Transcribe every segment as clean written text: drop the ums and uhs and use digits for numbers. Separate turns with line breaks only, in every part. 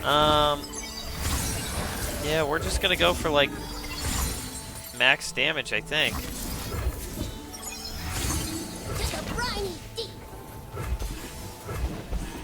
Yeah, we're just gonna go for, like, max damage, I think.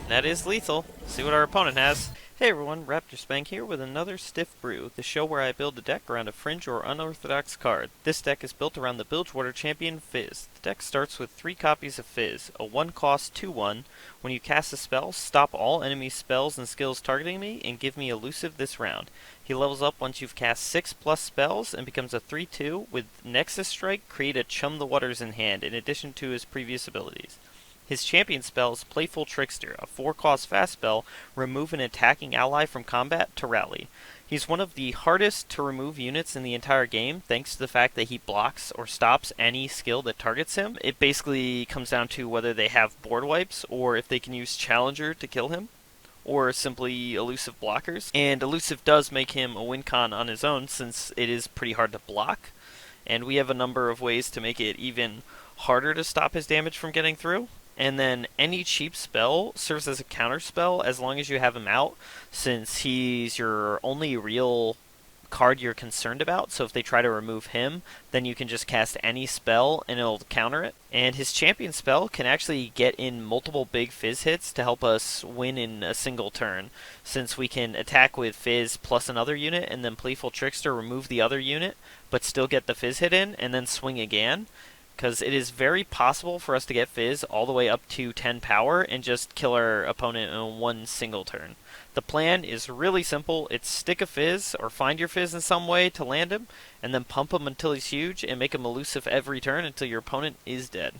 That is lethal. See what our opponent has. Hey everyone, Raptor Spank here with another Stiff Brew, the show where I build a deck around a fringe or unorthodox card. This deck is built around the Bilgewater champion Fizz. The deck starts with 3 copies of Fizz, a 1-cost 2/1. When you cast a spell, stop all enemy spells and skills targeting me, and give me elusive this round. He levels up once you've cast 6+ spells and becomes a 3/2 with Nexus Strike, create a Chum the Waters in hand, in addition to his previous abilities. His champion spell is Playful Trickster, a 4-cost fast spell, remove an attacking ally from combat to rally. He's one of the hardest to remove units in the entire game, thanks to the fact that he blocks or stops any skill that targets him. It basically comes down to whether they have board wipes, or if they can use Challenger to kill him, or simply elusive blockers. And elusive does make him a win con on his own, since it is pretty hard to block. And we have a number of ways to make it even harder to stop his damage from getting through. And then any cheap spell serves as a counter spell as long as you have him out, since he's your only real card you're concerned about. So if they try to remove him, then you can just cast any spell and it'll counter it. And his champion spell can actually get in multiple big Fizz hits to help us win in a single turn, since we can attack with Fizz plus another unit and then Playful Trickster remove the other unit, but still get the Fizz hit in and then swing again. Because it is very possible for us to get Fizz all the way up to 10 power and just kill our opponent in one single turn. The plan is really simple. It's stick a Fizz or find your Fizz in some way to land him, and then pump him until he's huge and make him elusive every turn until your opponent is dead.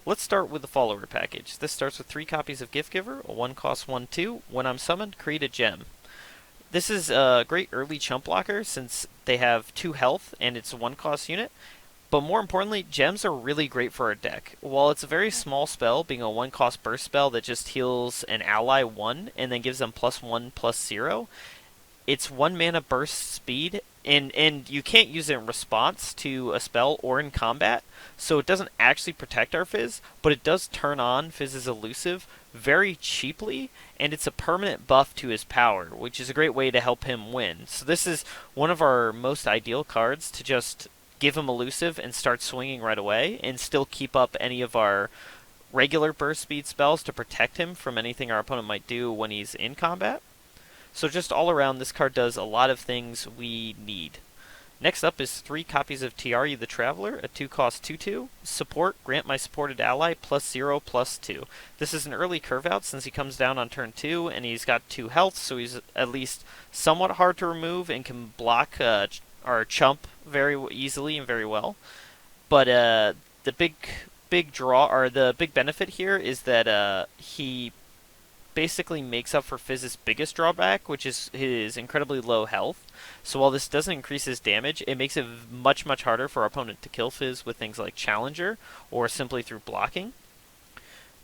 Let's start with the follower package. This starts with 3 copies of Gift Giver, a 1-cost 1/2. When I'm summoned, create a gem. This is a great early chump blocker since they have 2 health and it's a 1-cost unit. But more importantly, gems are really great for our deck. While it's a very small spell, being a 1-cost burst spell that just heals an ally 1 and then gives them +1/+0, it's 1 mana burst speed, and you can't use it in response to a spell or in combat, so it doesn't actually protect our Fizz, but it does turn on Fizz's elusive very cheaply, and it's a permanent buff to his power, which is a great way to help him win. So this is one of our most ideal cards to just give him elusive and start swinging right away, and still keep up any of our regular burst speed spells to protect him from anything our opponent might do when he's in combat. So just all around, this card does a lot of things we need. Next up is 3 copies of Tiari the Traveler, a 2-cost 2/2. Support, grant my supported ally +0/+2. This is an early curve out since he comes down on turn 2 and he's got 2 health, so he's at least somewhat hard to remove and can block or chump very easily and very well. But the big draw, or the big benefit here, is that he basically makes up for Fizz's biggest drawback, which is his incredibly low health. So while this doesn't increase his damage, it makes it much harder for our opponent to kill Fizz with things like Challenger or simply through blocking.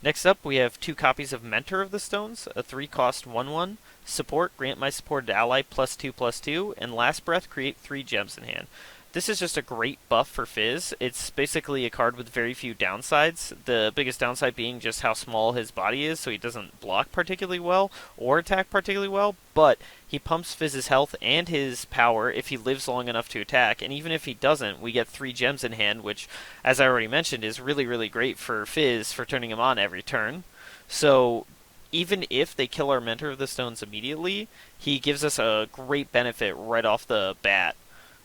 Next up, we have 2 copies of Mentor of the Stones, a 3-cost 1/1. Support, grant my supported ally +2/+2, and last breath, create 3 gems in hand. This is just a great buff for Fizz. It's basically a card with very few downsides. The biggest downside being just how small his body is, so he doesn't block particularly well or attack particularly well, but he pumps Fizz's health and his power if he lives long enough to attack, and even if he doesn't, we get 3 gems in hand, which, as I already mentioned, is really great for Fizz for turning him on every turn. So even if they kill our Mentor of the Stones immediately, he gives us a great benefit right off the bat,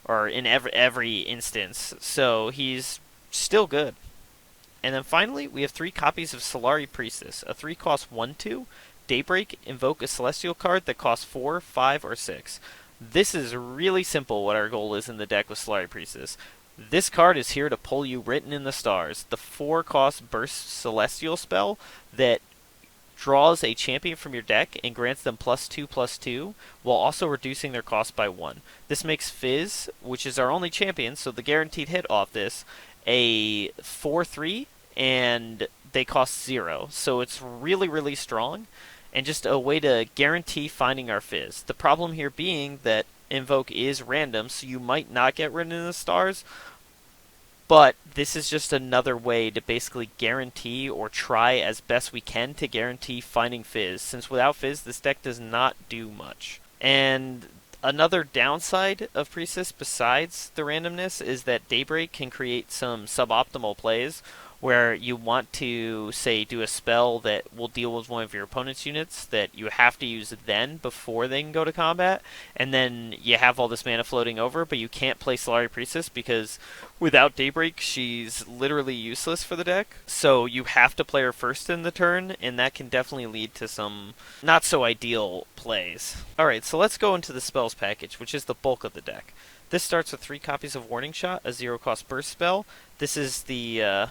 or in every instance. So he's still good. And then finally, we have 3 copies of Solari Priestess, a 3-cost 1/2. Daybreak, invoke a celestial card that costs 4, 5, or 6. This is really simple what our goal is in the deck with Solari Priestess. This card is here to pull you Written in the Stars, the 4-cost burst celestial spell that draws a champion from your deck and grants them +2/+2, while also reducing their cost by 1. This makes Fizz, which is our only champion, so the guaranteed hit off this, a 4/3, and they cost 0. So it's really strong, and just a way to guarantee finding our Fizz. The problem here being that Invoke is random, so you might not get Written in the Stars, But this is just another way to basically guarantee or try as best we can to guarantee finding Fizz, since without Fizz, this deck does not do much. And another downside of Priestess, besides the randomness, is that Daybreak can create some suboptimal plays where you want to, say, do a spell that will deal with one of your opponent's units that you have to use then before they can go to combat, and then you have all this mana floating over, but you can't play Solari Priestess because without Daybreak, she's literally useless for the deck. So you have to play her first in the turn, and that can definitely lead to some not so ideal plays. Alright, so let's go into the spells package, which is the bulk of the deck. This starts with 3 copies of Warning Shot, a 0-cost burst spell. This is the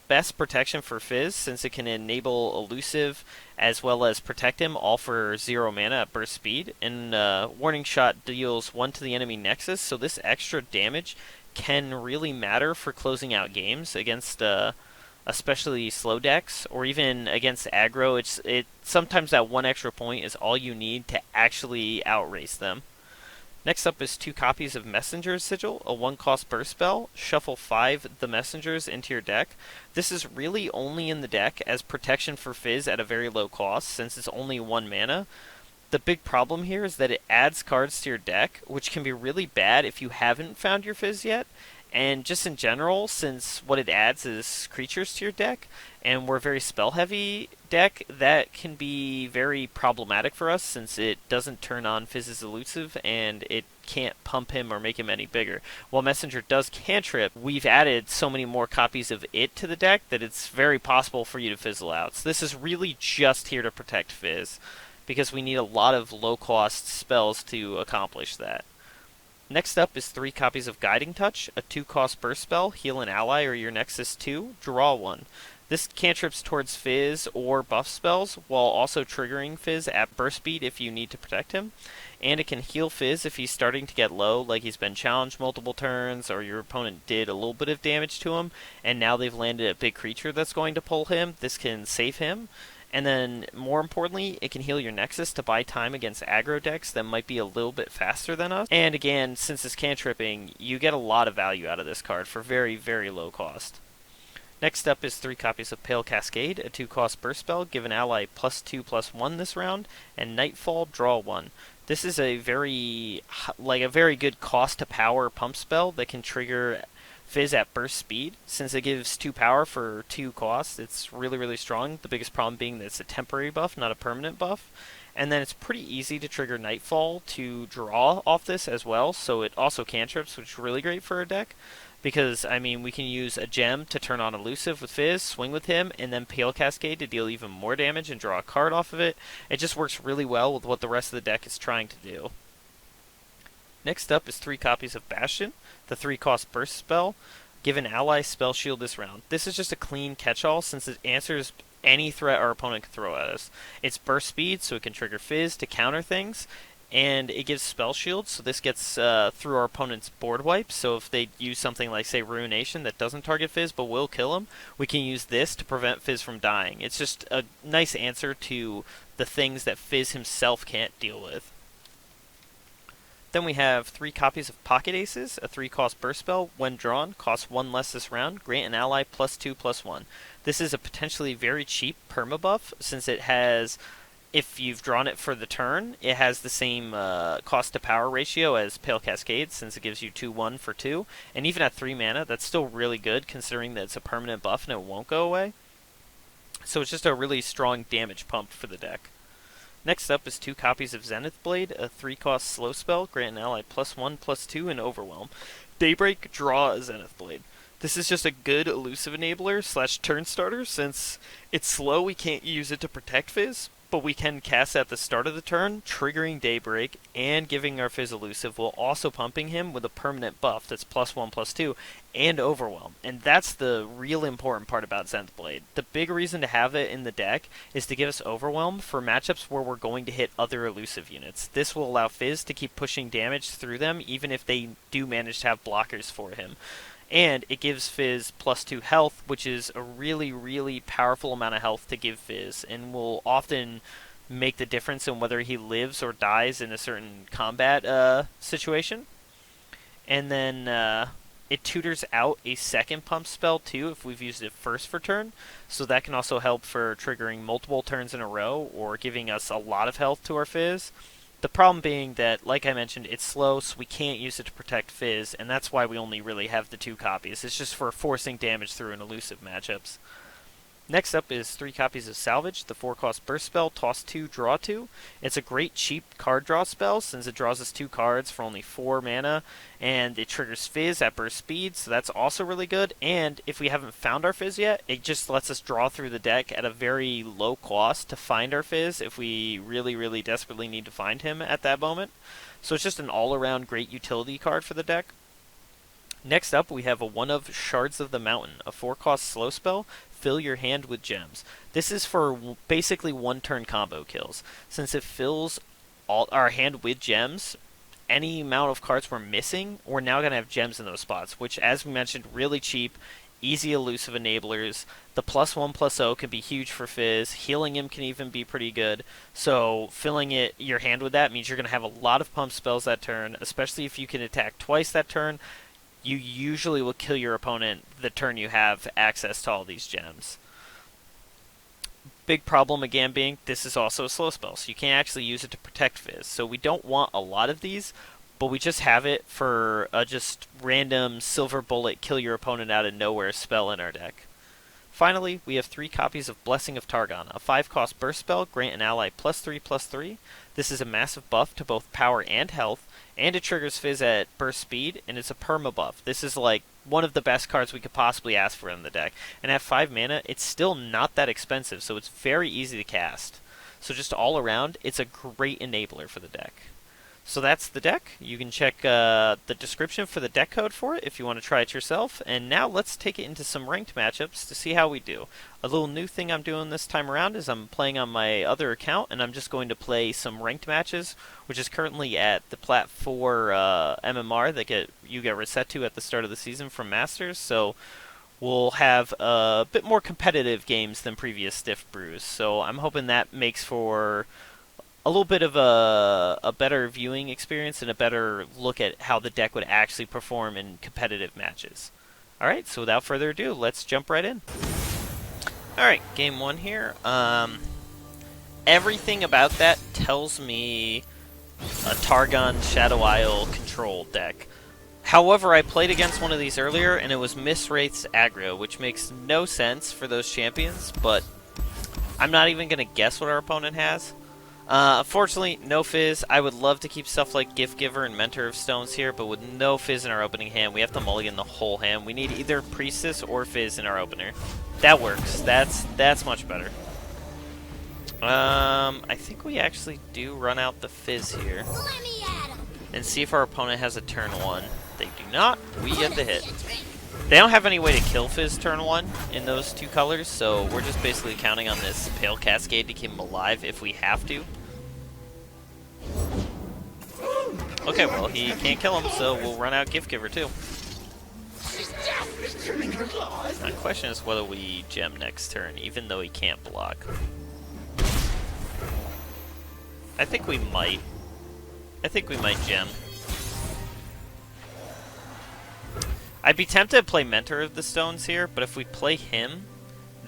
best protection for Fizz, since it can enable elusive as well as protect him, all for 0 mana at burst speed. And Warning Shot deals 1 to the enemy nexus, so this extra damage can really matter for closing out games against especially slow decks, or even against aggro. Sometimes that 1 extra point is all you need to actually outrace them. Next up is 2 copies of Messenger's Sigil, a 1-cost burst spell. Shuffle 5 the Messengers into your deck. This is really only in the deck as protection for Fizz at a very low cost, since it's only 1 mana. The big problem here is that it adds cards to your deck, which can be really bad if you haven't found your Fizz yet. And just in general, since what it adds is creatures to your deck, and we're a very spell-heavy deck, that can be very problematic for us, since it doesn't turn on Fizz's elusive, and it can't pump him or make him any bigger. While Messenger does cantrip, we've added so many more copies of it to the deck that it's very possible for you to fizzle out. So this is really just here to protect Fizz, because we need a lot of low-cost spells to accomplish that. Next up is 3 copies of Guiding Touch, a 2-cost burst spell. Heal an ally or your Nexus 2, draw 1. This cantrips towards Fizz or buff spells, while also triggering Fizz at burst speed if you need to protect him. And it can heal Fizz if he's starting to get low, like he's been challenged multiple turns, or your opponent did a little bit of damage to him, and now they've landed a big creature that's going to pull him. This can save him. And then, more importantly, it can heal your Nexus to buy time against aggro decks that might be a little bit faster than us. And again, since it's cantripping, you get a lot of value out of this card for very, very low cost. Next up is 3 copies of Pale Cascade, a 2-cost burst spell. Give an ally +2/+1 this round, and Nightfall, draw 1. This is a very good cost to power pump spell that can trigger Fizz at burst speed. Since it gives 2 power for 2 costs, it's really, really strong. The biggest problem being that it's a temporary buff, not a permanent buff. And then it's pretty easy to trigger Nightfall to draw off this as well, so it also cantrips, which is really great for a deck. Because, I mean, we can use a gem to turn on elusive with Fizz, swing with him, and then Pale Cascade to deal even more damage and draw a card off of it. It just works really well with what the rest of the deck is trying to do. Next up is 3 copies of Bastion, the 3-cost burst spell. Give an ally spell shield this round. This is just a clean catch-all since it answers any threat our opponent can throw at us. It's burst speed, so it can trigger Fizz to counter things, and it gives spell shield, so this gets through our opponent's board wipes. So if they use something like, say, Ruination that doesn't target Fizz but will kill him, we can use this to prevent Fizz from dying. It's just a nice answer to the things that Fizz himself can't deal with. Then we have 3 copies of Pocket Aces, a 3-cost burst spell. When drawn, costs 1 less this round. Grant an ally +2/+1. This is a potentially very cheap permabuff, since it has, if you've drawn it for the turn, it has the same cost to power ratio as Pale Cascade, since it gives you 2/1 for 2. And even at 3 mana, that's still really good, considering that it's a permanent buff and it won't go away. So it's just a really strong damage pump for the deck. Next up is 2 copies of Zenith Blade, a 3-cost slow spell. Grant an ally +1/+2 and Overwhelm. Daybreak, draw a Zenith Blade. This is just a good elusive enabler / turn starter. Since it's slow, we can't use it to protect Fizz, but we can cast at the start of the turn, triggering Daybreak and giving our Fizz elusive, while also pumping him with a permanent buff that's +1/+2 and Overwhelm. And that's the real important part about Zenith Blade. The big reason to have it in the deck is to give us Overwhelm for matchups where we're going to hit other elusive units. This will allow Fizz to keep pushing damage through them, even if they do manage to have blockers for him. And it gives Fizz +2 health, which is a really, really powerful amount of health to give Fizz, and will often make the difference in whether he lives or dies in a certain combat situation. And then it tutors out a second pump spell too if we've used it first for turn, so that can also help for triggering multiple turns in a row or giving us a lot of health to our Fizz. The problem being that, like I mentioned, it's slow, so we can't use it to protect Fizz, and that's why we only really have the 2 copies. It's just for forcing damage through in elusive matchups. Next up is 3 copies of Salvage, the 4-cost burst spell, toss 2, draw 2. It's a great cheap card draw spell since it draws us 2 cards for only 4 mana, and it triggers Fizz at burst speed, so that's also really good. And if we haven't found our Fizz yet, it just lets us draw through the deck at a very low cost to find our Fizz if we really, really desperately need to find him at that moment. So it's just an all-around great utility card for the deck. Next up, we have a 1 of Shards of the Mountain, a 4-cost slow spell. Fill your hand with gems. This is for basically 1-turn combo kills. Since it fills our hand with gems, any amount of cards we're missing, we're now going to have gems in those spots, which, as we mentioned, really cheap, easy elusive enablers. The +1/+0 can be huge for Fizz. Healing him can even be pretty good. So filling your hand with that means you're going to have a lot of pump spells that turn, especially if you can attack twice that turn. You usually will kill your opponent the turn you have access to all these gems. Big problem again being this is also a slow spell, so you can't actually use it to protect Fizz. So we don't want a lot of these, but we just have it for a just random silver bullet kill your opponent out of nowhere spell in our deck. Finally, we have 3 copies of Blessing of Targon, a 5-cost burst spell, grant an ally +3/+3. This is a massive buff to both power and health, and it triggers Fizz at burst speed, and it's a perma buff. This is like one of the best cards we could possibly ask for in the deck. And at 5 mana, it's still not that expensive, so it's very easy to cast. So just all around, it's a great enabler for the deck. So that's the deck. You can check the description for the deck code for it if you want to try it yourself. And now let's take it into some ranked matchups to see how we do. A little new thing I'm doing this time around is I'm playing on my other account, and I'm just going to play some ranked matches, which is currently at the Plat 4 MMR that you get reset to at the start of the season from Masters. So we'll have a bit more competitive games than previous Stiff Brews. So I'm hoping that makes for a little bit of a better viewing experience and a better look at how the deck would actually perform in competitive matches. Alright, so without further ado, let's jump right in. Alright, game 1 here. Everything about that tells me a Targon Shadow Isle control deck. However, I played against one of these earlier, and it was Miss Wraith's aggro, which makes no sense for those champions, but I'm not even going to guess what our opponent has. Unfortunately, no Fizz. I would love to keep stuff like Gift Giver and Mentor of Stones here, but with no Fizz in our opening hand, we have to mulligan the whole hand. We need either Priestess or Fizz in our opener. That works. That's much better. I think we actually do run out the Fizz here. And see if our opponent has a turn 1. They do not. We get the hit. They don't have any way to kill Fizz turn 1 in those 2 colors, so we're just basically counting on this Pale Cascade to keep him alive if we have to. Okay, well, he can't kill him, so we'll run out Gift Giver too. Now, the question is whether we gem next turn, even though he can't block. I think we might. I think we might gem. I'd be tempted to play Mentor of the Stones here, but if we play him,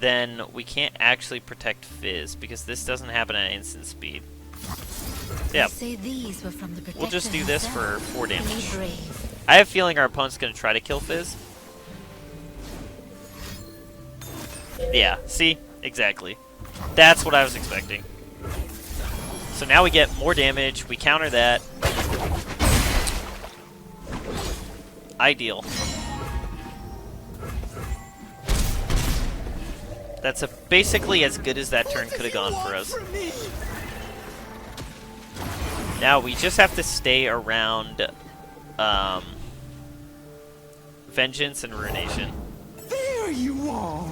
then we can't actually protect Fizz, because this doesn't happen at instant speed. Yeah, we'll just do this for 4 damage. I have a feeling our opponent's going to try to kill Fizz. Yeah, see? Exactly. That's what I was expecting. So now we get more damage, we counter that. Ideal. That's basically as good as that turn could have gone for us. Now we just have to stay around Vengeance and Ruination.
There you are.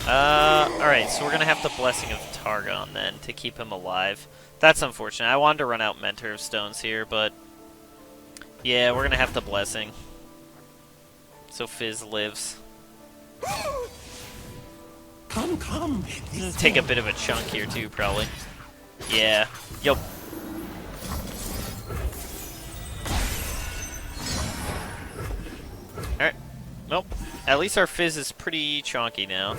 Alright, so we're gonna have the Blessing of Targon then to keep him alive. That's unfortunate. I wanted to run out Mentor of Stones here, but yeah, we're gonna have the Blessing. So Fizz lives.
Come.
Take a bit of a chunk here too, probably. Yeah. Yup. Nope. At least our Fizz is pretty chonky now.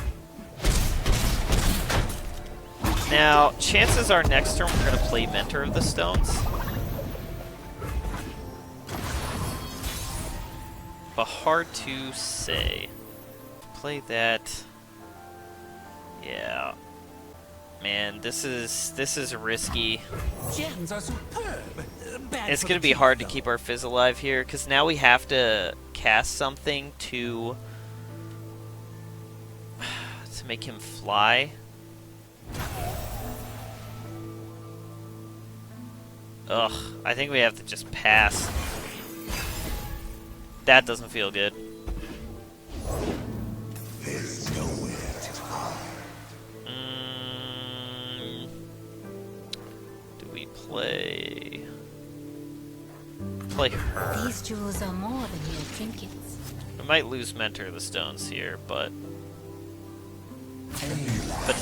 Now, chances are next turn we're going to play Mentor of the Stones. But hard to say. Play that. Yeah. Man, this is risky.
Gems are superb.
It's going to be hard to keep our Fizz alive here, because now we have to cast something to make him fly. Ugh, I think we have to just pass. That doesn't feel good.
There's nowhere to hide.
Do we play her?
These jewels are more than mere trinkets.
We might lose Mentor of the Stones here, but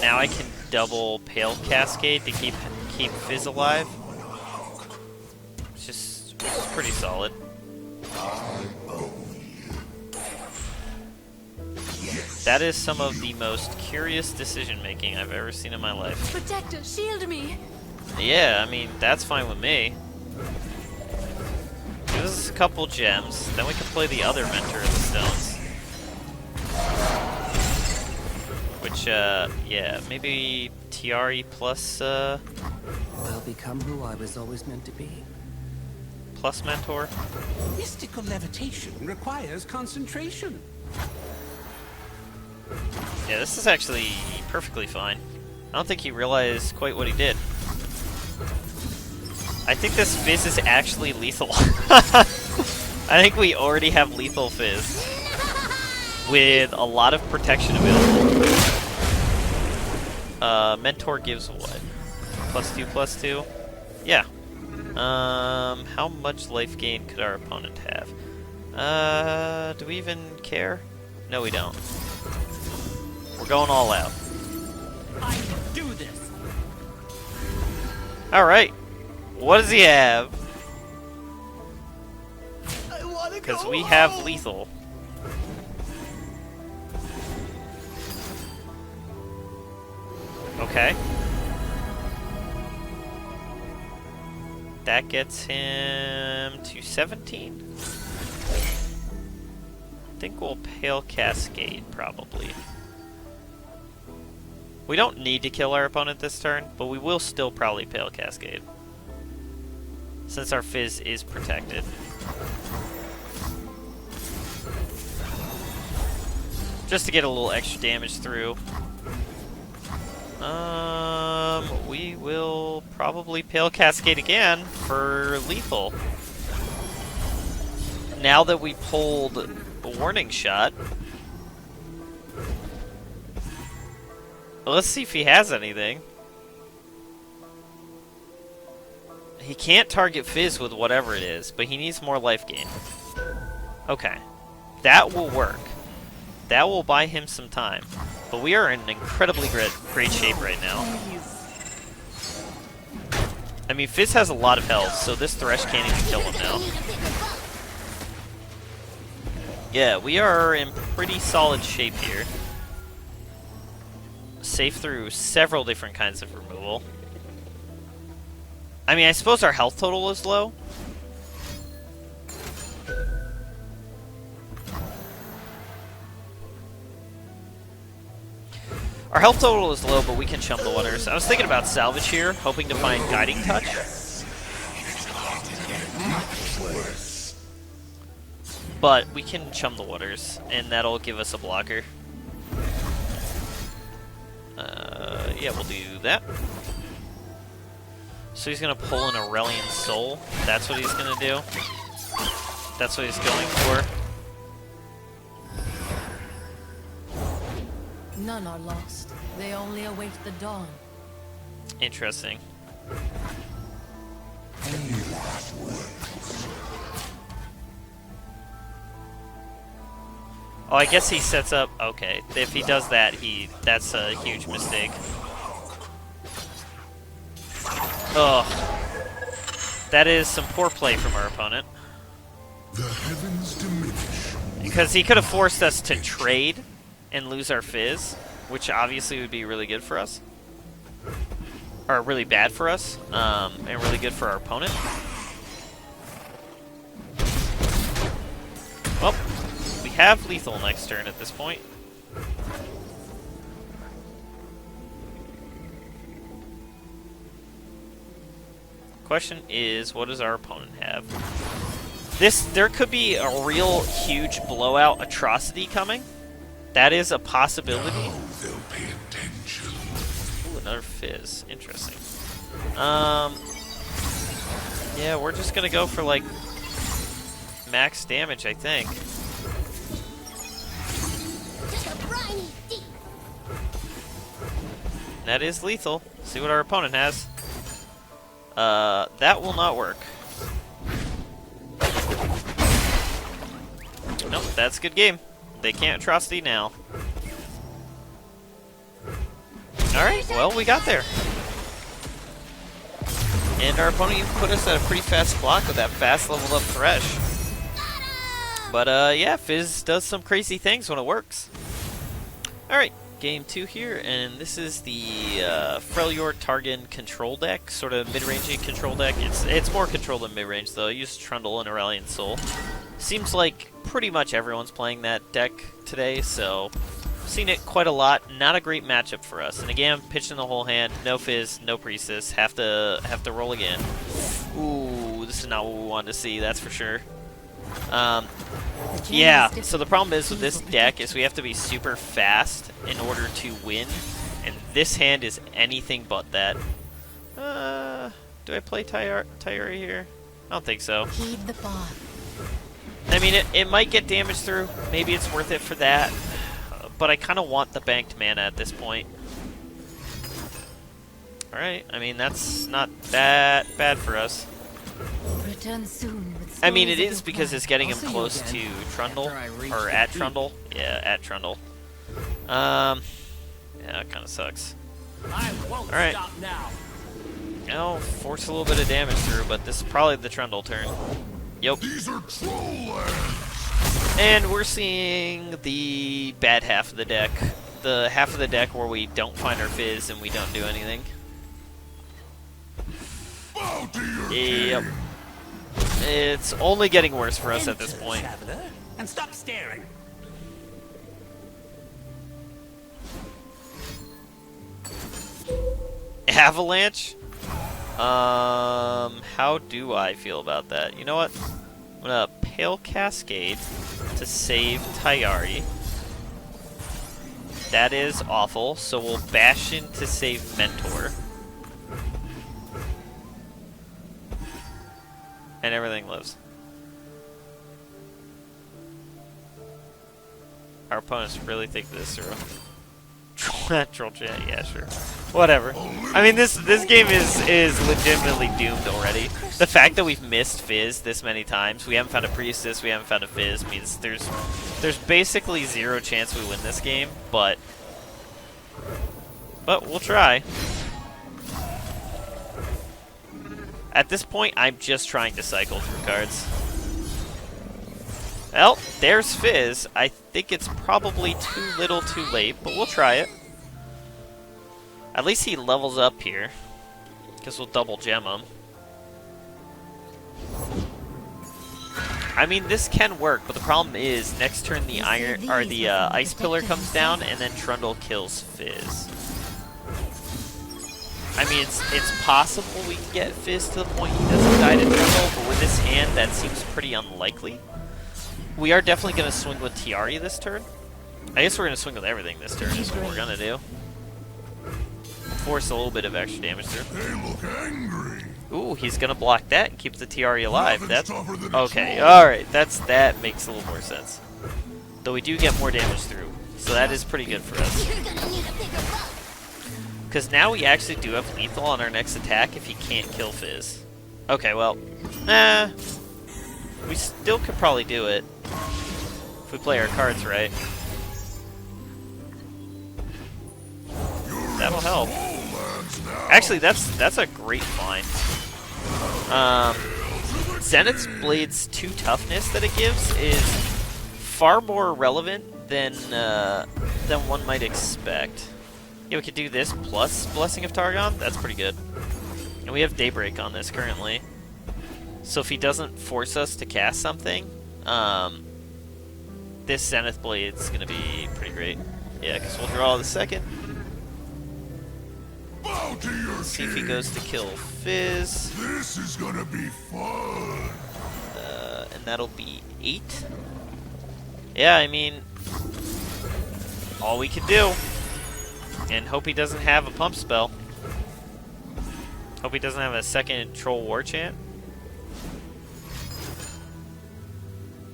now I can double Pale Cascade to keep Fizz alive. Which is pretty solid. That is some of the most curious decision making I've ever seen in my life.
Protector, shield me!
Yeah, I mean, that's fine with me. Give us a couple gems, then we can play the other Mentor of the Stones. Which, yeah, maybe Tiari plus,
I'll become who I was always meant to be.
plus Mentor.
Mystical levitation requires concentration.
Yeah, this is actually perfectly fine. I don't think he realized quite what he did. I think this Fizz is actually lethal. I think we already have lethal Fizz. With a lot of protection available. Mentor gives what? +2/+2? Yeah. How much life gain could our opponent have? Do we even care? No, we don't. We're going all out.
I can do this.
Alright. What does he have?
I want to go
Because we have
home.
lethal. Okay. That gets him to 17. I think we'll Pale Cascade, probably. We don't need to kill our opponent this turn, but we will still probably Pale Cascade. Since our Fizz is protected. Just to get a little extra damage through. We will probably Pale Cascade again for lethal. Now that we pulled a warning shot. Let's see if he has anything. He can't target Fizz with whatever it is, but he needs more life gain. Okay. That will work. That will buy him some time. But we are in incredibly great shape right now. I mean, Fizz has a lot of health, so this Thresh can't even kill him now. Yeah, we are in pretty solid shape here. Safe through several different kinds of removal. I mean, I suppose our health total is low. Our health total is low, but we can chum the waters. I was thinking about salvage here, hoping to find Guiding Touch. But we can chum the waters, and that'll give us a blocker. Yeah, we'll do that. So he's going to pull an Aurelion Soul. That's what he's going to do. That's what he's going for.
None are lost. They only await the dawn.
Interesting. Oh, I guess he sets up... Okay, if he does that, that's a huge mistake. Ugh. That is some poor play from our opponent.
The heavens diminish.
Because he could have forced us to trade and lose our Fizz, which obviously would be really good for us. Or really bad for us, and really good for our opponent. Well, we have lethal next turn at this point. Question is, what does our opponent have? There could be a real huge blowout atrocity coming. That is a possibility.
Now they'll pay attention.
Ooh, another Fizz. Interesting. Yeah, we're just gonna go for like max damage, I think. That is lethal. See what our opponent has. That will not work. Nope, that's a good game. They can't atrocity now. Alright, well, we got there. And our opponent even put us at a pretty fast block with that fast leveled up Thresh. But, yeah, Fizz does some crazy things when it works. Alright, game 2 here, and this is the Freljord Targon control deck, sort of mid-rangey control deck. It's more control than mid-range, though. I use Trundle and Aurelion Soul. Seems like pretty much everyone's playing that deck today, so I've seen it quite a lot. Not a great matchup for us. And again, pitching the whole hand, no Fizz, no Priestess. Have to roll again. Ooh, this is not what we wanted to see, that's for sure. Yeah, so the problem is with this deck is we have to be super fast in order to win, and this hand is anything but that. Do I play Tyari here? I don't think so.
Heed the path.
I mean, it might get damage through. Maybe it's worth it for that. But I kind of want the banked mana at this point. Alright, I mean, that's not that bad for us.
Return soon with
I mean, it
stories of
is
your
because
plan.
it's getting him
I'll see you
close to
again
Trundle.
after I reach
Or
the
at
peak.
Trundle. Yeah, at Trundle. Yeah, it kind of sucks.
I won't
Alright.
stop now.
I'll force a little bit of damage through, but this is probably the Trundle turn. Yep.
These are troll lands.
And we're seeing the bad half of the deck. The half of the deck where we don't find our Fizz and we don't do anything.
Bow to your
Yep.
king.
It's only getting worse for us at this
Enter,
point.
traveler, and stop staring.
Avalanche? How do I feel about that? You know what? I'm gonna Pale Cascade to save Tyari. That is awful, so we'll bash in to save Mentor. And everything lives. Our opponents really think this through. Troll chat, yeah, sure. Whatever. I mean, this game is legitimately doomed already. The fact that we've missed Fizz this many times, we haven't found a Priestess, we haven't found a Fizz, means there's basically zero chance we win this game, but we'll try. At this point, I'm just trying to cycle through cards. Well, there's Fizz. I think it's probably too little too late, but we'll try it. At least he levels up here, because we'll double gem him. I mean, this can work, but the problem is next turn the ice pillar comes down, and then Trundle kills Fizz. I mean, it's possible we can get Fizz to the point he doesn't die to Trundle, but with this hand, that seems pretty unlikely. We are definitely going to swing with Tiari this turn. I guess we're going to swing with everything this turn is what we're going to do. Force a little bit of extra damage through.
They look angry.
Ooh, he's going to block that and keep the Tiari alive. That's
Nothing's tougher than a
okay.
troll.
Alright, that makes a little more sense. Though we do get more damage through, so that is pretty good for us.
You're gonna need a bigger boat.
Because now we actually do have lethal on our next attack if he can't kill Fizz. Okay, well, we still could probably do it if we play our cards right. That'll help. Actually, that's a great find. Zenith's Blade's 2 toughness that it gives is far more relevant than one might expect. Yeah, we could do this plus Blessing of Targon. That's pretty good. And we have Daybreak on this currently. So if he doesn't force us to cast something, this Zenith Blade's gonna be pretty great. Yeah, because we'll draw the second.
Bow to your
See if he
king.
goes to kill Fizz.
This is gonna be fun.
And that'll be 8. Yeah, I mean, all we can do. And hope he doesn't have a pump spell. Hope he doesn't have a second Troll War Chant.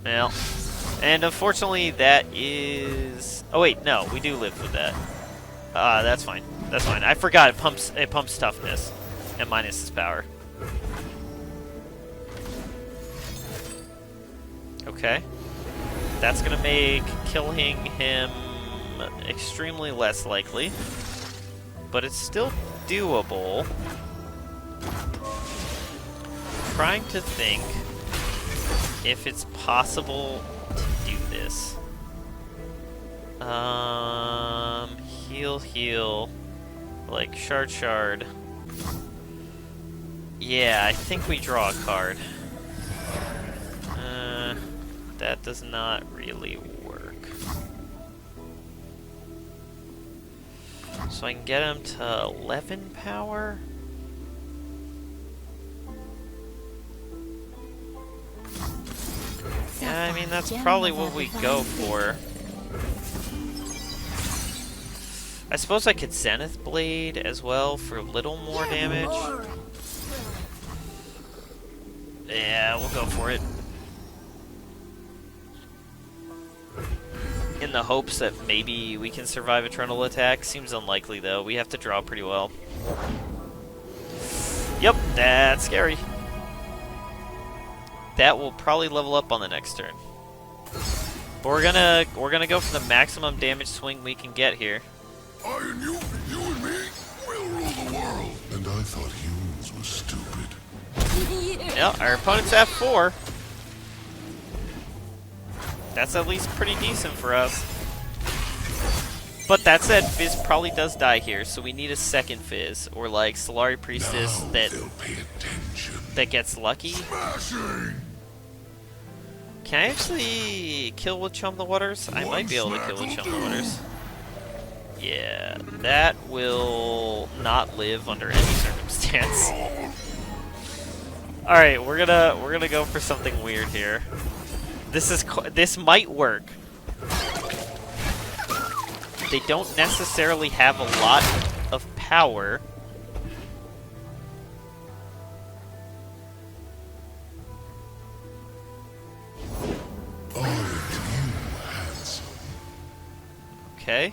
Well, and unfortunately that is... Oh wait, no, we do live with that. That's fine. That's fine. I forgot it pumps toughness and minus his power. Okay. That's gonna make killing him extremely less likely. But it's still doable. Trying to think if it's possible to do this. Heal, like shard. Yeah, I think we draw a card. That does not really work. So I can get him to 11 power. Yeah, I mean, that's probably what we go for. I suppose I could Zenith Blade as well for a little more damage. Yeah, we'll go for it. In the hopes that maybe we can survive Eternal Attack. Seems unlikely, though. We have to draw pretty well. Yep, that's scary. That will probably level up on the next turn. But we're gonna go for the maximum damage swing we can get here.
I and you and me, we'll rule the world. And I thought humans were stupid.
Yeah, our opponent's at 4. That's at least pretty decent for us. But that said, Fizz probably does die here, so we need a second Fizz, or like Solari Priestess
Now
that
they'll pay attention.
gets lucky.
Smashing.
Can I actually kill with Chum the Waters? I might be able to kill with Chum the Waters. Yeah, that will not live under any circumstance. All right, we're gonna go for something weird here. This might work. They don't necessarily have a lot of power. Okay.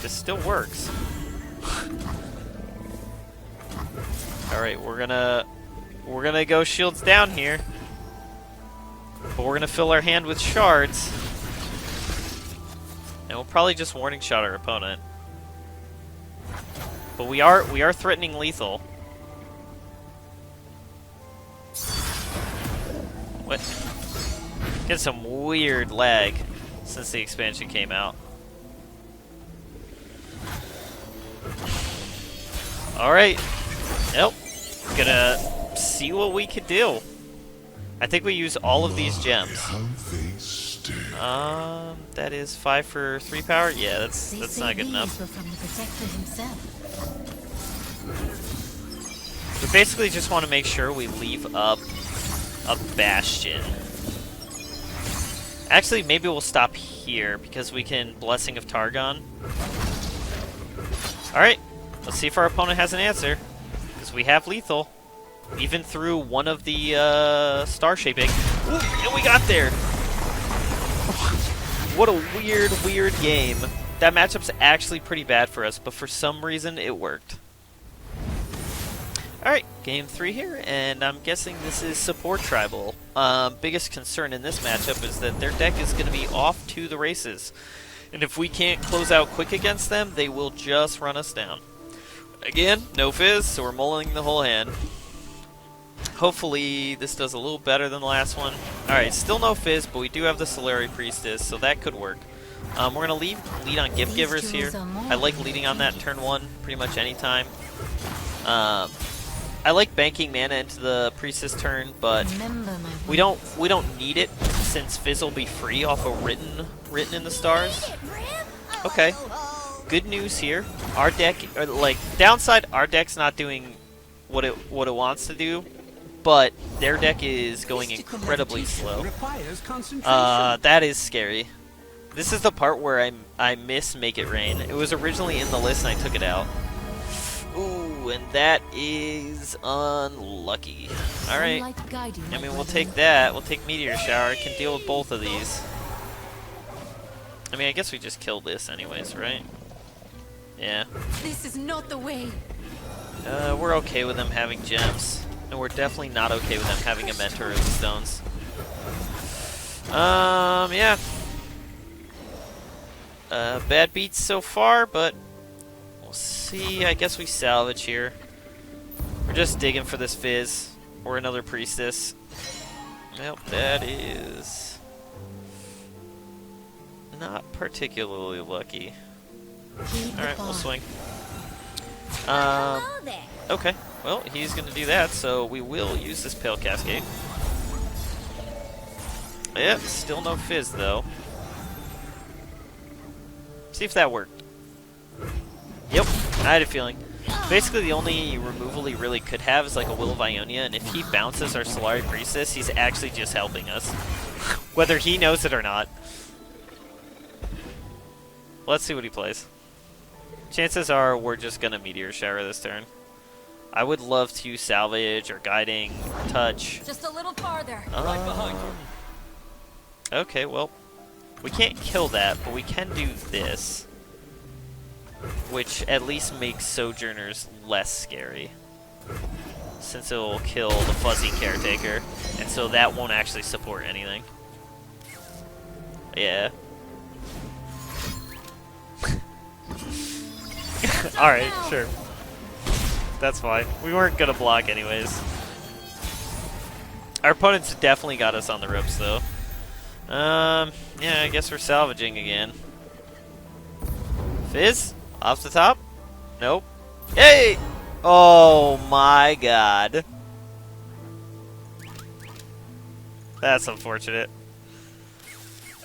This still works. Alright, we're gonna go shields down here. But we're gonna fill our hand with shards. And we'll probably just warning shot our opponent. But we are threatening lethal. What? Get some weird lag since the expansion came out. Alright. Nope. Gonna see what we could do. I think we use all of these gems. That is 5 for 3 power? Yeah, that's not good enough. We basically just want to make sure we leave up a bastion. Actually, maybe we'll stop here because we can Blessing of Targon. Alright, let's see if our opponent has an answer. Because we have lethal. Even through one of the star shaping. Ooh, and we got there! What a weird game. That matchup's actually pretty bad for us, but for some reason it worked. Alright, game 3 here, and I'm guessing this is support tribal. Biggest concern in this matchup is that their deck is going to be off to the races. And if we can't close out quick against them, they will just run us down. Again, no Fizz, so we're mulling the whole hand. Hopefully this does a little better than the last one. Alright, still no Fizz, but we do have the Solari Priestess, so that could work. We're going to lead on Gift Givers here. I like leading on that turn 1 pretty much anytime. I like banking mana into the Priestess turn, but we don't need it since Fizz will be free off of written in the stars. Okay, good news here. Our deck, like downside, our deck's not doing what it wants to do, but their deck is going incredibly slow. That is scary. This is the part where I miss Make It Rain. It was originally in the list and I took it out. Ooh, and that is unlucky. Alright. I mean, we'll take that. We'll take Meteor Shower. I can deal with both of these. I mean, I guess we just kill this anyways, right? Yeah.
This is not the way.
We're okay with them having gems. And we're definitely not okay with them having a Mentor of the Stones. Yeah. Bad beats so far, but we'll see. I guess we salvage here. We're just digging for this Fizz or another Priestess. Well, that is not particularly lucky. Alright, we'll swing. Okay, well, he's going to do that, so we will use this Pale Cascade. Yep, still no Fizz, though. See if that worked. Yep, I had a feeling. Basically, the only removal he really could have is like a Will of Ionia, and if he bounces our Solari Priestess, he's actually just helping us. Whether he knows it or not. Let's see what he plays. Chances are we're just going to Meteor Shower this turn. I would love to salvage or guiding, touch.
Just a little farther.
Right behind you.
Okay, well, we can't kill that, but we can do this. Which at least makes Sojourners less scary. Since it will kill the fuzzy Caretaker. And so that won't actually support anything. Yeah. Alright, sure. That's fine. We weren't gonna block anyways. Our opponents definitely got us on the ropes though. Yeah, I guess we're salvaging again. Fizz? Off the top? Nope. Hey! Oh my god. That's unfortunate.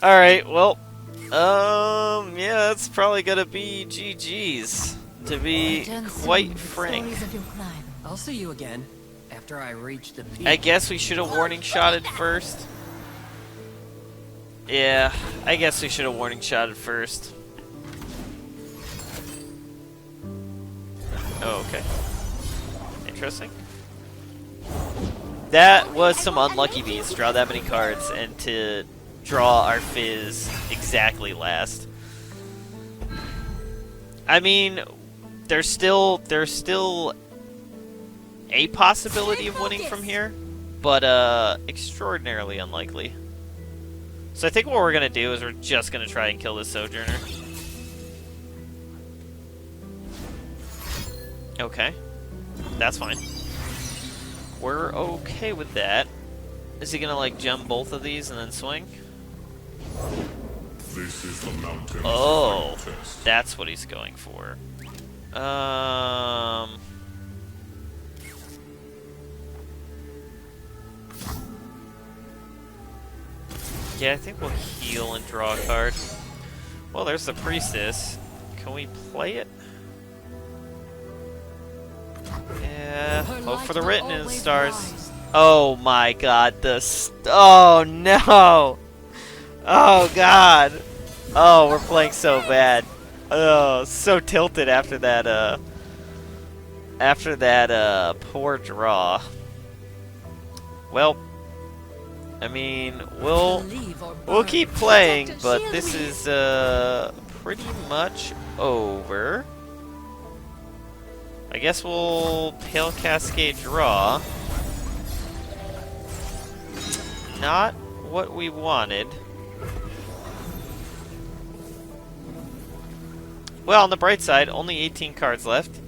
Alright, well. Yeah, that's probably gonna be GG's. To be quite frank.
I'll see you again after I reach the peak.
I guess we should have warning shotted first. Yeah, I guess we should have warning shotted first. Oh, okay. Interesting. That was some unlucky beats. Draw that many cards and to draw our Fizz exactly last. I mean, there's still a possibility of winning from here, but extraordinarily unlikely. So I think what we're gonna do is we're just gonna try and kill this Sojourner. Okay, that's fine. We're okay with that. Is he gonna like gem both of these and then swing?
This is the mountain.
Oh, that's what he's going for. Yeah, I think we'll heal and draw a card. Well, there's the Priestess. Can we play it? Yeah, hope for the written in the stars. Oh my god, oh no! Oh god! Oh, we're playing so bad. Oh, so tilted after that poor draw. Well, I mean, we'll keep playing, but this is pretty much over. I guess we'll Pale Cascade draw. Not what we wanted. Well, on the bright side, only 18 cards left.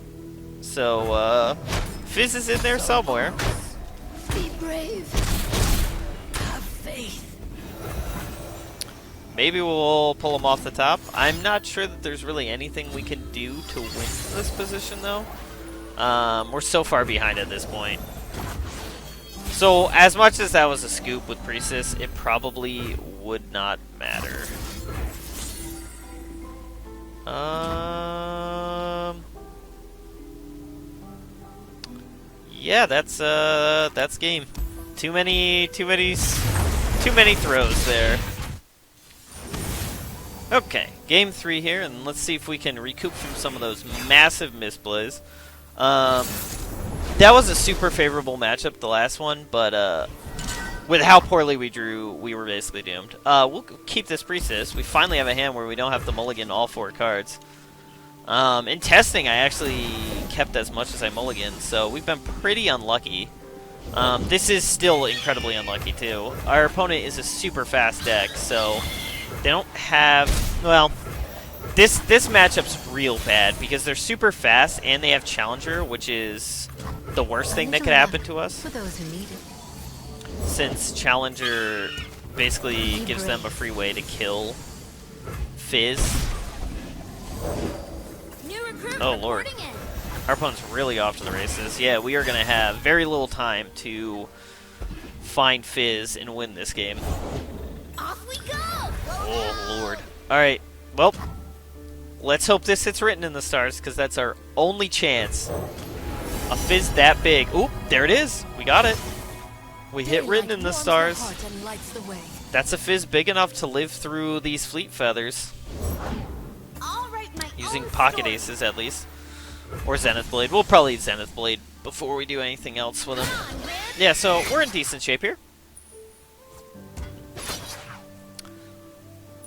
So, Fizz is in there somewhere.
Be brave. Have faith.
Maybe we'll pull him off the top. I'm not sure that there's really anything we can do to win this position, though. We're so far behind at this point. So, as much as that was a scoop with Priestess, it probably would not matter. Yeah, that's game. Too many throws there. Okay, game 3 here, and let's see if we can recoup from some of those massive misplays. That was a super favorable matchup, the last one, but with how poorly we drew, we were basically doomed. We'll keep this Priestess. We finally have a hand where we don't have to mulligan all 4 cards. In testing, I actually kept as much as I mulliganed, so we've been pretty unlucky. This is still incredibly unlucky, too. Our opponent is a super fast deck, so they don't have... Well, this matchup's real bad, because they're super fast, and they have Challenger, which is the worst thing that could happen to us.
For those who need it.
Since Challenger basically gives them a free way to kill Fizz. Oh lord. Our opponent's really off to the races. Yeah, we are going to have very little time to find Fizz and win this game.
Off we go!
Oh lord. Alright, well, let's hope this hits written in the stars, because that's our only chance. A Fizz that big. Oop, there it is. We got it. We hit written in the stars. That's a Fizz big enough to live through these fleet feathers. Using pocket aces, at least. Or Zenith Blade. We'll probably Zenith Blade before we do anything else with him. Yeah, so we're in decent shape here.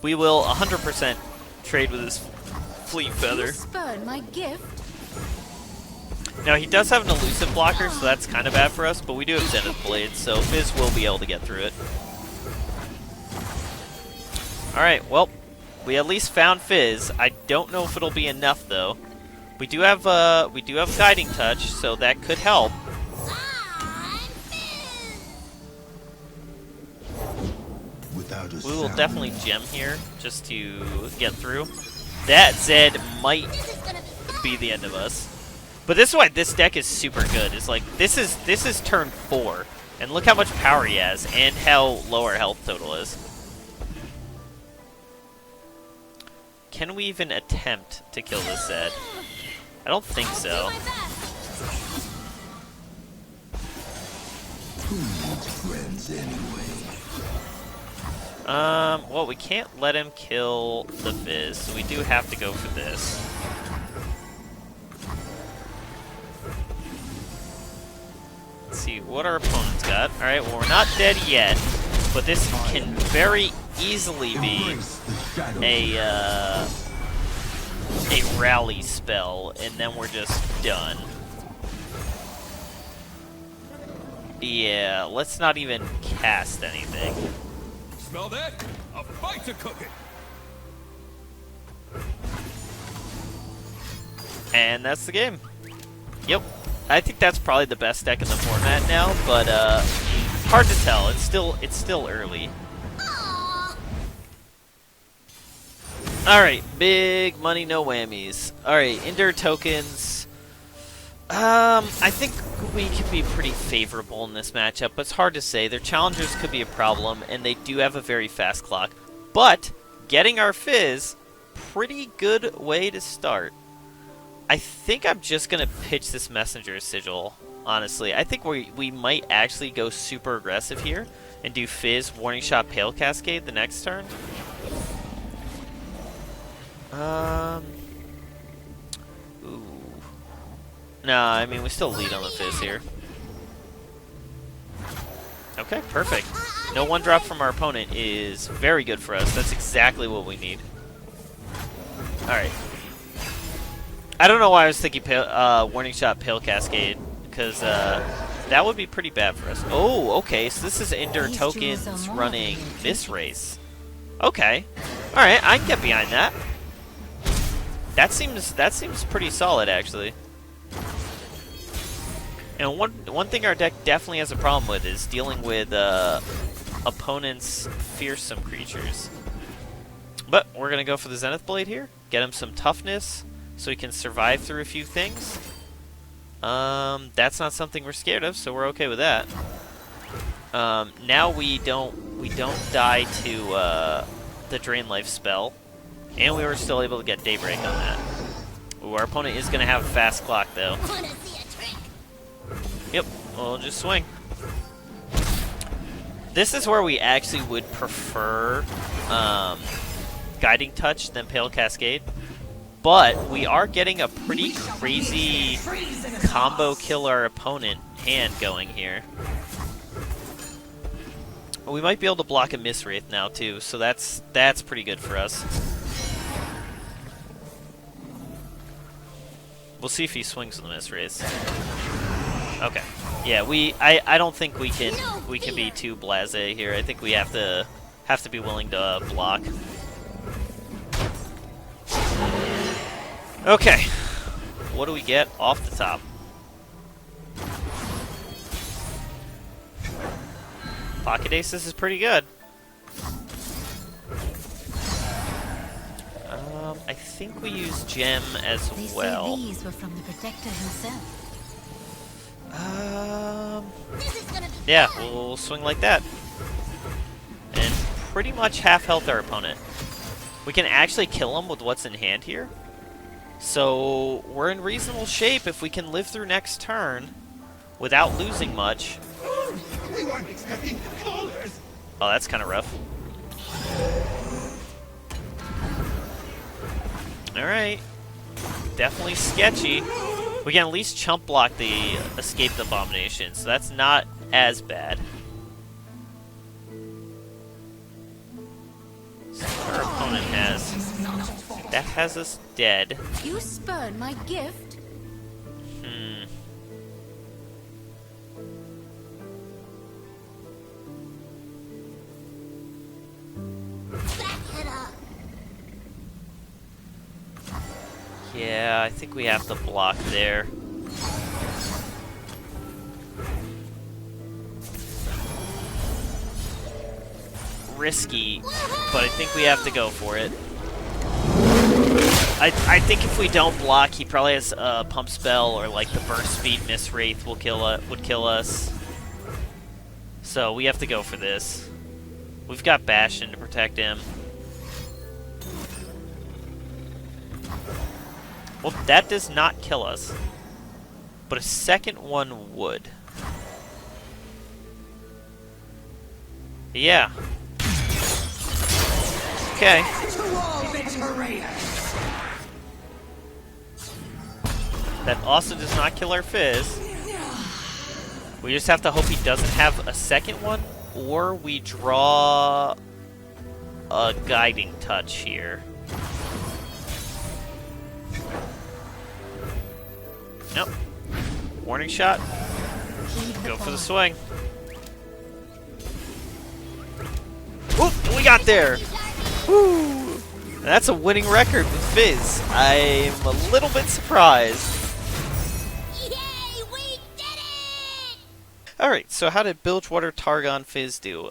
We will 100% trade with his fleet feather.
Spurn my gift.
Now, he does have an elusive blocker, so that's kind of bad for us, but we do have Zenith Blade, so Fizz will be able to get through it. Alright, well, we at least found Fizz. I don't know if it'll be enough, though. We do have Guiding Touch, so that could help. We will definitely gem here, just to get through. That Zed might be the end of us. But this is why this deck is super good. Is like this is turn 4, and look how much power he has, and how low our health total is. Can we even attempt to kill this Zed? I don't think so.
Who needs friends anyway?
Well, we can't let him kill the Fizz, so we do have to go for this. Let's see what our opponent's got. Alright, well, we're not dead yet, but this can very easily be a rally spell, and then we're just done. Yeah, let's not even cast anything.
Smell that? A fight to cook it.
And that's the game. Yep. I think that's probably the best deck in the format now, but hard to tell. It's still early. Alright, big money, no whammies. Alright, Endure tokens. I think we could be pretty favorable in this matchup, but it's hard to say. Their challengers could be a problem, and they do have a very fast clock. But, getting our Fizz, pretty good way to start. I think I'm just going to pitch this Messenger Sigil, honestly. I think we might actually go super aggressive here, and do Fizz, Warning Shot, Pale Cascade the next turn. Ooh. Nah, I mean, we still lead on the Fizz here. Okay, perfect. No one drop from our opponent is very good for us. That's exactly what we need. Alright. I don't know why I was thinking Warning Shot, Pale Cascade, because that would be pretty bad for us. Oh, okay, so this is Endure tokens running this race. Okay. Alright, I can get behind that. That seems pretty solid, actually. And one thing our deck definitely has a problem with is dealing with opponents' fearsome creatures. But we're going to go for the Zenith Blade here. Get him some toughness so he can survive through a few things. That's not something we're scared of, so we're okay with that. Now we don't die to the Drain Life spell, and we were still able to get Daybreak on that. Ooh, our opponent is going to have a fast clock, though.
Wanna see a trick?
Yep, we'll just swing. This is where we actually would prefer Guiding Touch than Pale Cascade. But we are getting a pretty crazy combo kill our opponent hand going here. We might be able to block a Miss Wraith now too, so that's pretty good for us. We'll see if he swings with the Miss Wraith. Okay. Yeah, I don't think we can be too blasé here. I think we have to be willing to block. Okay, what do we get off the top? Pocket Aces is pretty good. I think we use Gem as
They
well.
say these were from the Protector himself. This is gonna be
Yeah,
fun.
we'll swing like that. And pretty much half health our opponent. We can actually kill him with what's in hand here. So we're in reasonable shape if we can live through next turn without losing much.
We weren't expecting callers.
Oh, that's kind of rough. Alright. Definitely sketchy. We can at least chump block the Escaped Abomination, so that's not as bad. So our opponent has... That has us dead.
You spurn my gift? Back it up.
Yeah, I think we have to block there. Risky, but I think we have to go for it. I think if we don't block, he probably has a pump spell or like the burst speed Miss Wraith would kill us. So we have to go for this. We've got Bastion to protect him. Well, that does not kill us, but a second one would. Yeah. Okay. That also does not kill our Fizz. We just have to hope he doesn't have a second one, or we draw a Guiding Touch here. Nope. Warning shot. Go for the swing. Oop, we got there! Woo! That's a winning record with Fizz. I'm a little bit surprised.
Yay, we did it!
Alright, so how did Bilgewater Targon Fizz do?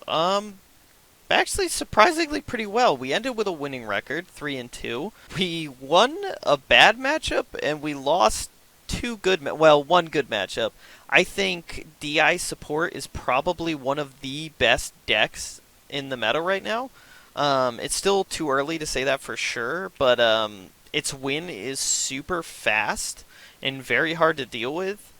Actually surprisingly pretty well. We ended with a winning record, 3-2. We won a bad matchup and we lost one good matchup. I think DI support is probably one of the best decks in the meta right now. It's still too early to say that for sure, but its win is super fast and very hard to deal with.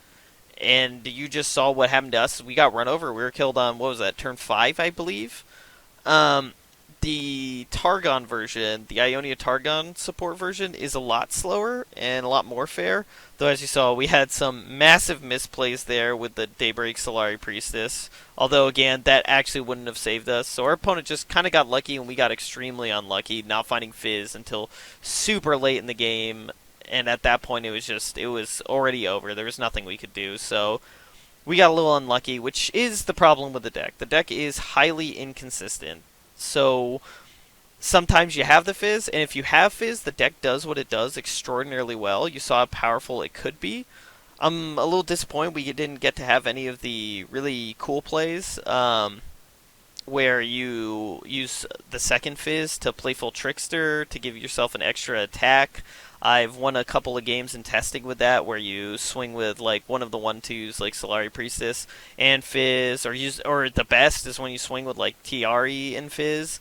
And you just saw what happened to us. We got run over. We were killed on, what was that, turn 5, I believe? The Targon version, the Ionia Targon support version, is a lot slower and a lot more fair. Though, as you saw, we had some massive misplays there with the Daybreak Solari Priestess. Although, again, that actually wouldn't have saved us. So our opponent just kind of got lucky, and we got extremely unlucky, not finding Fizz until super late in the game. And at that point, it was already over. There was nothing we could do. So we got a little unlucky, which is the problem with the deck. The deck is highly inconsistent. So sometimes you have the Fizz, and if you have Fizz, the deck does what it does extraordinarily well. You saw how powerful it could be. I'm a little disappointed we didn't get to have any of the really cool plays, where you use the second Fizz to Playful Trickster to give yourself an extra attack. I've won a couple of games in testing with that, where you swing with like one of the 1/2s, like Solari Priestess and Fizz, or the best is when you swing with like Tiari and Fizz,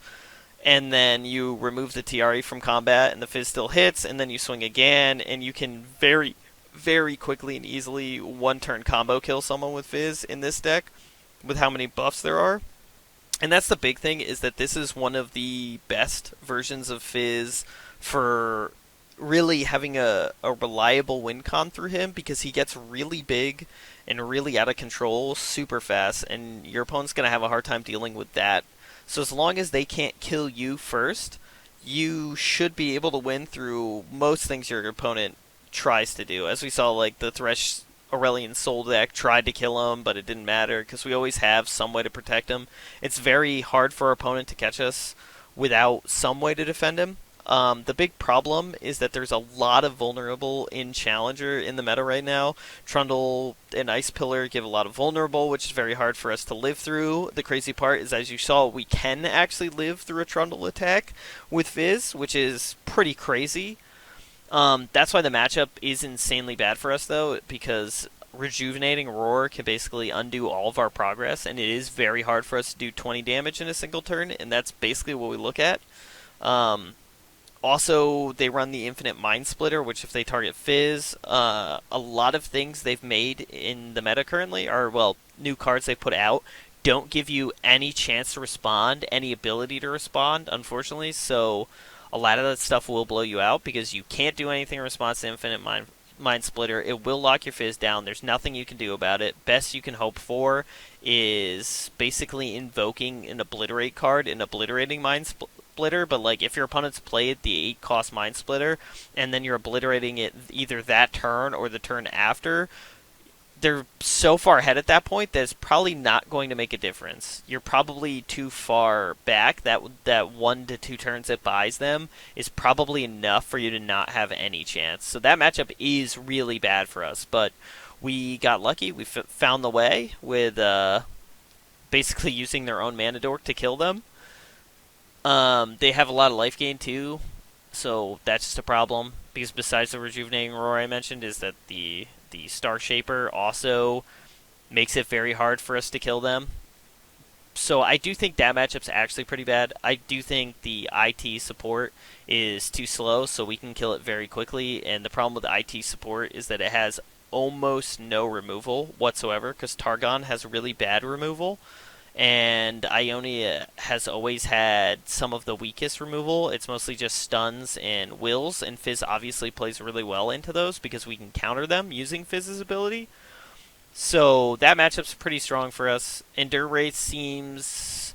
and then you remove the Tiari from combat, and the Fizz still hits, and then you swing again, and you can very, very quickly and easily one-turn combo kill someone with Fizz in this deck, with how many buffs there are. And that's the big thing, is that this is one of the best versions of Fizz for really having a reliable win con through him, because he gets really big and really out of control super fast, and your opponent's going to have a hard time dealing with that. So as long as they can't kill you first, you should be able to win through most things your opponent tries to do. As we saw, like the Thresh Aurelion Soul deck tried to kill him, but it didn't matter because we always have some way to protect him. It's very hard for our opponent to catch us without some way to defend him. The big problem is that there's a lot of vulnerable in Challenger in the meta right now. Trundle and Ice Pillar give a lot of vulnerable, which is very hard for us to live through. The crazy part is, as you saw, we can actually live through a Trundle attack with Fizz, which is pretty crazy. That's why the matchup is insanely bad for us, though, because Rejuvenating Roar can basically undo all of our progress, and it is very hard for us to do 20 damage in a single turn, and that's basically what we look at. Also, they run the Infinite Mind Splitter, which if they target Fizz, a lot of things they've made in the meta currently, or, well, new cards they've put out, don't give you any chance to respond, any ability to respond, unfortunately, so a lot of that stuff will blow you out, because you can't do anything in response to Infinite Mind Splitter. It will lock your Fizz down. There's nothing you can do about it. Best you can hope for is basically invoking an Obliterate card and obliterating Mind Splitter, but like if your opponent's played the 8-cost Mind Splitter and then you're obliterating it either that turn or the turn after, they're so far ahead at that point that it's probably not going to make a difference. You're probably too far back. That 1 to 2 turns it buys them is probably enough for you to not have any chance. So that matchup is really bad for us, but we got lucky. We found the way with basically using their own mana dork to kill them. They have a lot of life gain too, so that's just a problem, because besides the Rejuvenating Roar I mentioned, is that the Star Shaper also makes it very hard for us to kill them. So I do think that matchup's actually pretty bad. I do think the IT support is too slow, so we can kill it very quickly, and the problem with the IT support is that it has almost no removal whatsoever, because Targon has really bad removal, and Ionia has always had some of the weakest removal. It's mostly just stuns and wills, and Fizz obviously plays really well into those because we can counter them using Fizz's ability. So that matchup's pretty strong for us. Endure rate seems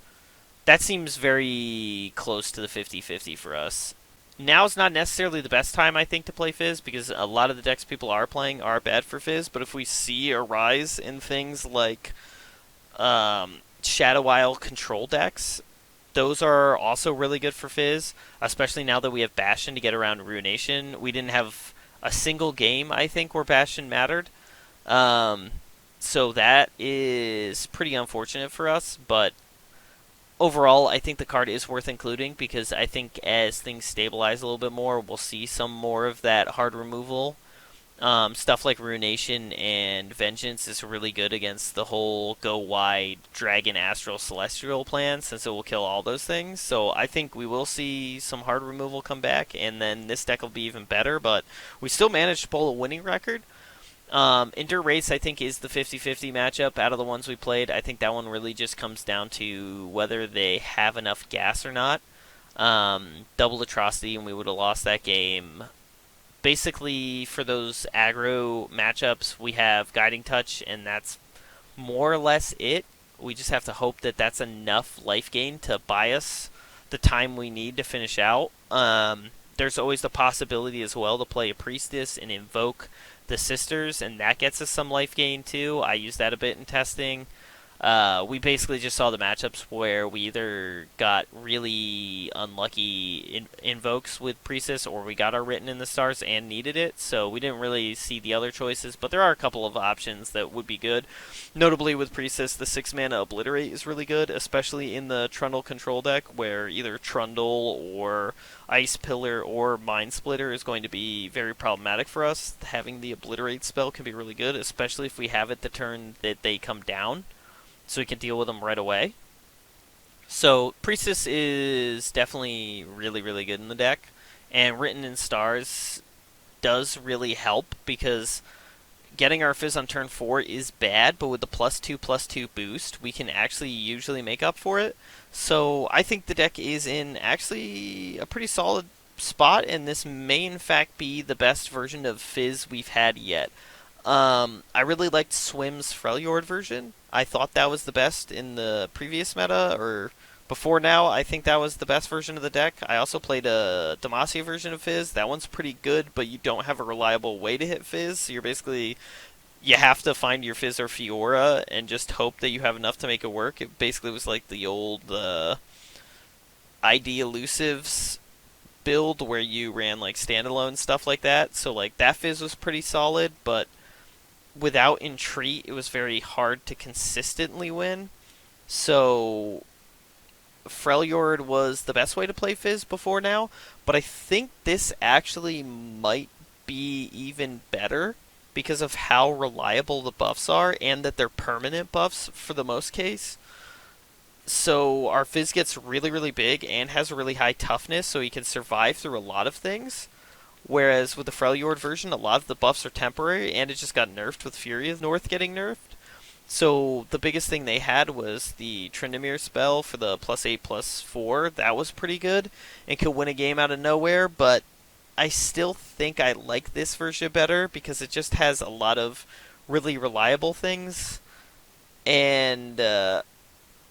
very close to the 50-50 for us. Now's not necessarily the best time, I think, to play Fizz, because a lot of the decks people are playing are bad for Fizz, but if we see a rise in things like Shadow Isle control decks, those are also really good for Fizz, especially now that we have Bastion to get around Ruination. We didn't have a single game, I think, where Bastion mattered. So that is pretty unfortunate for us, but overall, I think the card is worth including, because I think as things stabilize a little bit more, we'll see some more of that hard removal. Stuff like Ruination and Vengeance is really good against the whole go wide Dragon, Astral, Celestial plan, since it will kill all those things. So I think we will see some hard removal come back, and then this deck will be even better, but we still managed to pull a winning record. Endure Race, I think, is the 50-50 matchup out of the ones we played. I think that one really just comes down to whether they have enough gas or not. Double Atrocity, and we would have lost that game. Basically, for those aggro matchups, we have Guiding Touch, and that's more or less it. We just have to hope that that's enough life gain to buy us the time we need to finish out. There's always the possibility as well to play a Priestess and invoke the Sisters, and that gets us some life gain too. I use that a bit in testing. We basically just saw the matchups where we either got really unlucky invokes with Priestess, or we got our Written in the Stars and needed it, so we didn't really see the other choices, but there are a couple of options that would be good. Notably with Priestess, the 6-mana Obliterate is really good, especially in the Trundle control deck, where either Trundle or Ice Pillar or Mind Splitter is going to be very problematic for us. Having the Obliterate spell can be really good, especially if we have it the turn that they come down, so we can deal with them right away. So Priestess is definitely really, really good in the deck, and Written in Stars does really help because getting our Fizz on turn 4 is bad, but with the +2/+2 boost, we can actually usually make up for it. So I think the deck is in actually a pretty solid spot, and this may in fact be the best version of Fizz we've had yet. I really liked Swim's Freljord version. I thought that was the best in the previous meta, or before now. I think that was the best version of the deck. I also played a Demacia version of Fizz. That one's pretty good, but you don't have a reliable way to hit Fizz. So you have to find your Fizz or Fiora and just hope that you have enough to make it work. It basically was like the old ID elusives build where you ran like standalone stuff like that. So like that Fizz was pretty solid, but without Entreat, it was very hard to consistently win. So Freljord was the best way to play Fizz before now, but I think this actually might be even better because of how reliable the buffs are and that they're permanent buffs for the most case. So our Fizz gets really, really big and has a really high toughness, so he can survive through a lot of things. Whereas with the Freljord version, a lot of the buffs are temporary, and it just got nerfed with Fury of North getting nerfed. So the biggest thing they had was the Tryndamere spell for the +8/+4. That was pretty good and could win a game out of nowhere, but I still think I like this version better because it just has a lot of really reliable things. And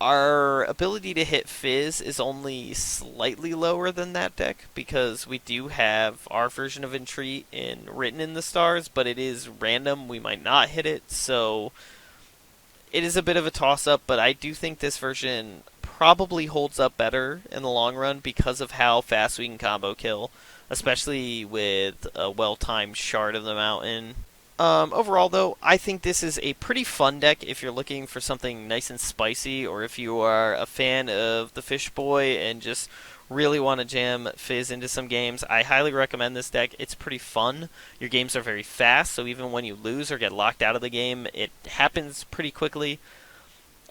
our ability to hit Fizz is only slightly lower than that deck because we do have our version of Entreat Written in the Stars, but it is random. We might not hit it, so it is a bit of a toss-up, but I do think this version probably holds up better in the long run because of how fast we can combo kill, especially with a well-timed Shard of the Mountain. Overall, though, I think this is a pretty fun deck if you're looking for something nice and spicy, or if you are a fan of the Fish Boy and just really want to jam Fizz into some games. I highly recommend this deck. It's pretty fun. Your games are very fast, so even when you lose or get locked out of the game, it happens pretty quickly.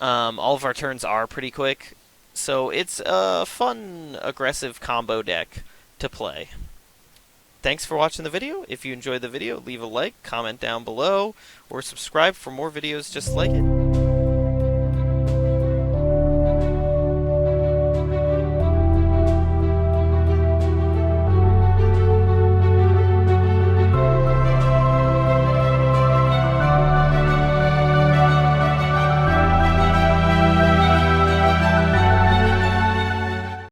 All of our turns are pretty quick, so it's a fun, aggressive combo deck to play. Thanks for watching the video. If you enjoyed the video, leave a like, comment down below, or subscribe for more videos just like it.